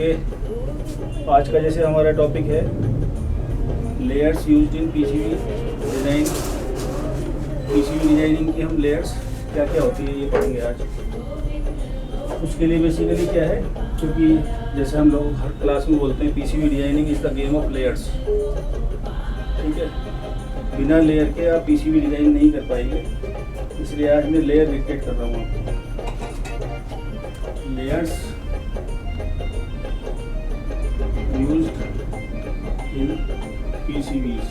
Okay, आज का जैसे हमारा टॉपिक है layers used in PCB design. PCB designing की हम लेयर्स क्या क्या होती है ये पढ़ेंगे आज। उसके लिए बेसिकली क्या है, क्योंकि जैसे हम लोग हर क्लास में बोलते हैं PCB designing is the game of layers, ठीक है। बिना लेयर के आप पीसीबी डिज़ाइन नहीं कर पाएंगे, इसलिए आज मैं लेयर डिक्टेट कर रहा हूँ आपको। Layers used in PCBs.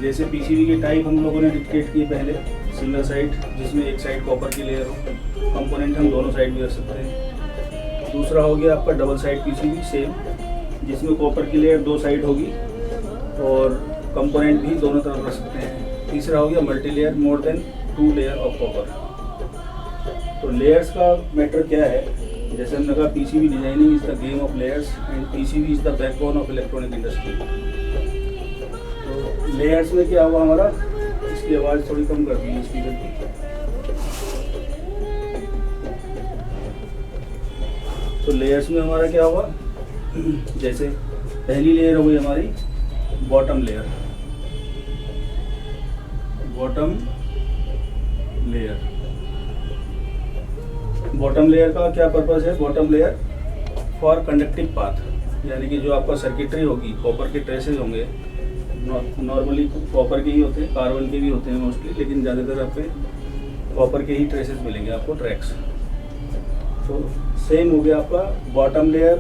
जैसे पीसीबी के टाइप हम लोगों ने डिक्टेट किए पहले, सिंगल साइड जिसमें एक साइड कॉपर की लेयर हो, कंपोनेंट हम दोनों साइड भी रख सकते हैं। दूसरा हो गया आपका डबल साइड पीसीबी सेम, जिसमें कॉपर की लेयर दो साइड होगी और कंपोनेंट भी दोनों तरफ रख सकते हैं। तीसरा हो गया multi layer, more than 2 layer of copper. तो लेयर्स का मैटर क्या है, जैसे हमने कहा PCB designing is the game of layers and PCB is the backbone of electronic industry. तो लेयर्स में क्या हुआ हमारा, इसकी आवाज़ थोड़ी कम कर दी स्पीकर की। तो लेयर्स में हमारा क्या हुआ, जैसे पहली लेयर हो गई हमारी bottom layer. Bottom layer, bottom layer का क्या पर्पस है, bottom layer for conductive path, यानी कि जो आपका सर्किटरी होगी, कॉपर के ट्रेसेस होंगे, नॉर्मली कॉपर के ही होते हैं, कार्बन के भी होते हैं मोस्टली, लेकिन ज़्यादातर आप पे कॉपर के ही ट्रेसेस मिलेंगे आपको, ट्रैक्स। तो सेम हो गया आपका bottom layer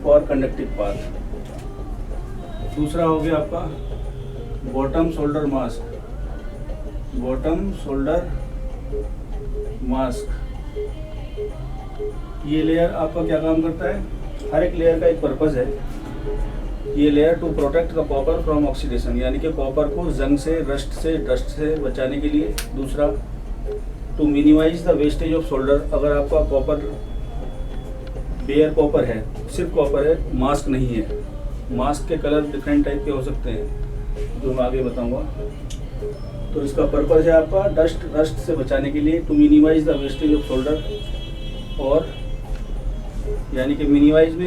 for conductive path. दूसरा हो गया आपका bottom shoulder mask. Bottom shoulder mask, ये लेयर आपका क्या काम करता है, हर एक लेयर का एक पर्पस है। ये layer to protect the copper from oxidation, यानी कि कॉपर को जंग से, रस्ट से, डस्ट से बचाने के लिए। दूसरा to minimise the wastage of solder, अगर आपका कॉपर बेयर कॉपर है, सिर्फ कॉपर है, मास्क नहीं है, मास्क के कलर डिफरेंट टाइप के हो सकते हैं जो मैं आगे बताऊंगा। तो इसका पर्पस है आपका डस्ट, रस्ट से बचाने के लिए, to minimise the wastage of solder, और यानी कि मिनिमाइज में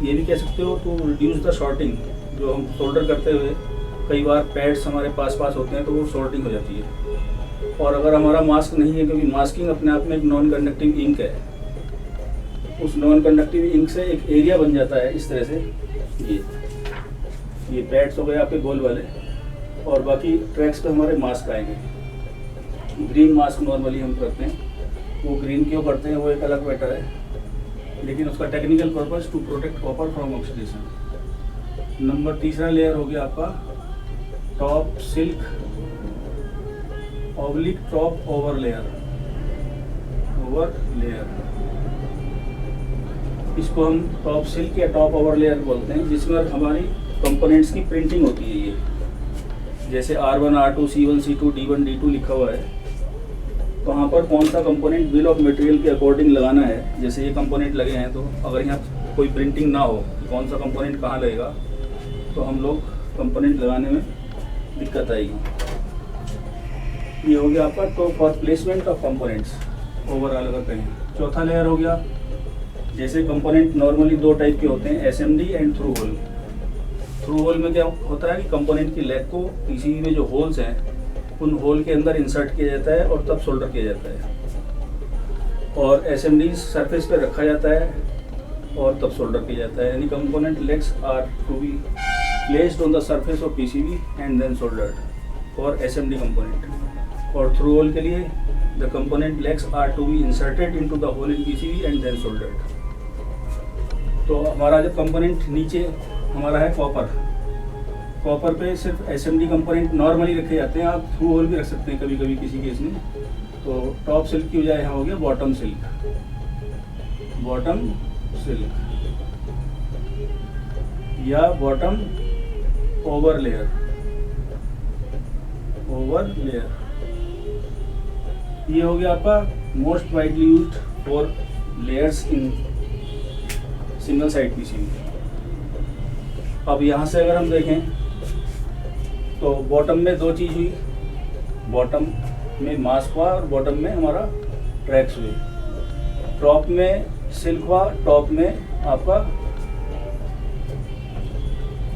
ये भी कह सकते हो टू रिड्यूस द शॉर्टिंग। जो हम शोल्डर करते हुए कई बार पैड्स हमारे पास होते हैं तो वो शॉर्टिंग हो जाती है। और अगर हमारा मास्क नहीं है, क्योंकि मास्किंग अपने आप में एक नॉन कंडक्टिव इंक है, उस नॉन कंडक्टिव इंक से एक एरिया बन जाता है इस तरह से। ये पैड्स हो गए आपके गोल वाले, और बाकी ट्रैक्स पे हमारे मास्क आएंगे। ग्रीन मास्क नॉर्मली हम करते हैं, वो ग्रीन क्यों करते हैं वो एक अलग मैटर है, लेकिन उसका technical purpose to protect copper from oxidation. Number तीसरा लेयर हो गया आपका top silk oblique top over layer. Over layer, इसको हम टॉप सिल्क या टॉप ओवर लेयर बोलते हैं, जिसमें हमारी कंपोनेंट्स की प्रिंटिंग होती है। ये जैसे R1, R2, C1, C2, D1, D2 लिखा हुआ है, तो वहाँ पर कौन सा कंपोनेंट बिल ऑफ मटेरियल के अकॉर्डिंग लगाना है। जैसे ये कंपोनेंट लगे हैं, तो अगर यहाँ कोई प्रिंटिंग ना हो कि कौन सा कंपोनेंट कहाँ लगेगा, तो हम लोग कंपोनेंट लगाने में दिक्कत आएगी। ये हो गया आपका तो for placement of components overall अगर कहें। चौथा लेयर हो गया, जैसे कंपोनेंट नॉर्मली दो टाइप के होते हैं, SMD and through hole. Through hole में क्या होता है कि कंपोनेंट की लेग को पीसीबी में जो होल्स हैं उन होल के अंदर इंसर्ट किया जाता है और तब सोल्डर किया जाता है। और SMD सरफेस पे रखा जाता है और तब सोल्डर किया जाता है, यानी component legs are to be placed on the surface of PCB and then soldered for SMD component. और थ्रू होल के लिए the component legs are to be inserted into the hole in PCB and then soldered. तो हमारा जो component नीचे हमारा है copper, copper पे सिर्फ SMD कंपोनेंट नॉर्मली रखे जाते हैं, आप थ्रू होल भी रख सकते हैं कभी कभी किसी केस में। तो टॉप सिल्क की बजाय यहाँ हो गया बॉटम सिल्क। बॉटम सिल्क या bottom over layer. Over layer ये हो गया आपका most widely used for layers in single side PCB. अब यहाँ से अगर हम देखें तो बॉटम में दो चीज़ हुई, बॉटम में मास्क हुआ और बॉटम में हमारा ट्रैक्स हुए। टॉप में सिल्क हुआ, टॉप में आपका,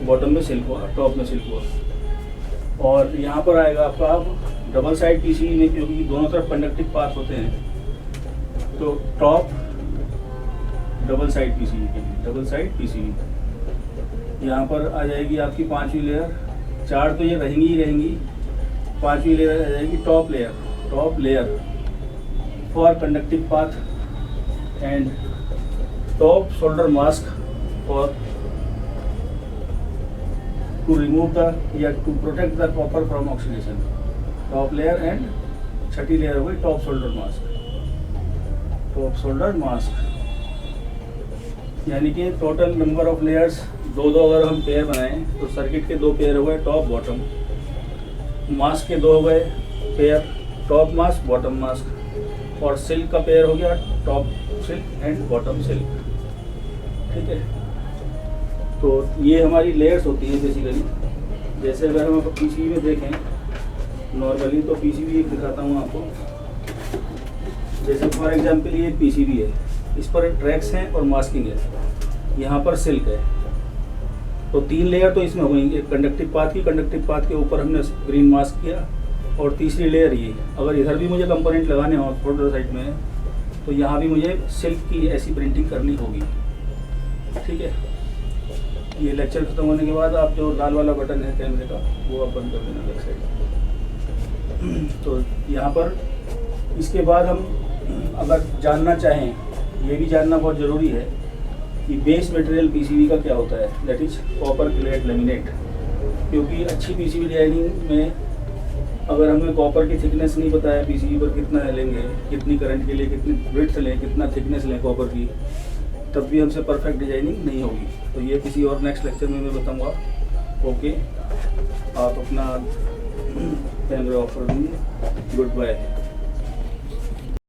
बॉटम में सिल्क हुआ, टॉप में सिल्क हुआ। और यहाँ पर आएगा आपका अब डबल साइड पीसीबी में, क्योंकि दोनों तरफ कंडक्टिव पाथ होते हैं, तो टॉप डबल साइड पीसीबी के लिए, डबल साइड पीसीबी। यहाँ पर आ जाएगी आपकी 5वीं लेयर, 4 तो ये रहेंगी ही रहेंगी, 5वीं लेयर आ जाएगी top layer, top layer for conductive path and top solder mask for to remove the या to protect the copper from oxidation. Top layer and 6ठी लेयर हो गई top solder mask, top solder mask. यानी कि total number of layers 2-2 अगर हम pair बनाएं तो सर्किट के 2 पेयर हो गए टॉप बॉटम, मास्क के 2 हो गए pair top mask bottom mask, और सिल्क का पेयर हो गया top silk and bottom silk. ठीक है, तो ये हमारी लेयर्स होती है बेसिकली। जैसे अगर हम पीसीबी में देखें नॉर्मली, तो पीसीबी एक दिखाता हूँ आपको। जैसे फॉर एग्जांपल ये पीसीबी है, इस पर ट्रैक्स हैं और मास्किंग है, यहाँ पर सिल्क है, तो 3 लेयर तो इसमें होंगी। कंडक्टिव पाथ की, कंडक्टिव पाथ के ऊपर हमने ग्रीन मास्क किया, और तीसरी लेयर ये। अगर इधर भी मुझे कंपोनेंट लगाने हो फोल्डर साइड में, तो यहाँ भी मुझे सिल्क की ऐसी प्रिंटिंग करनी होगी। ठीक है, ये लेक्चर खत्म होने के बाद आप जो लाल वाला बटन है कैमरे का, वो आप बंद कर देना लेफ्ट साइड। तो यहाँ पर इसके बाद हम अगर जानना चाहें, ये भी जानना बहुत ज़रूरी है कि बेस मटेरियल पीसीबी का क्या होता है, that is copper clad laminate. क्योंकि अच्छी पीसीबी डिजाइनिंग में अगर हमें कॉपर की थिकनेस नहीं पता है, पीसीबी पर कितना लेंगे, कितनी करंट के लिए कितनी विड्थ लें, कितना थिकनेस लें कॉपर की, तब भी हमसे परफेक्ट डिजाइनिंग नहीं होगी। तो ये किसी और नेक्स्ट लेक्चर में मैं बताऊंगा। ओके, आप अपना कैमरा ऑफ कर दीजिए। Good bye.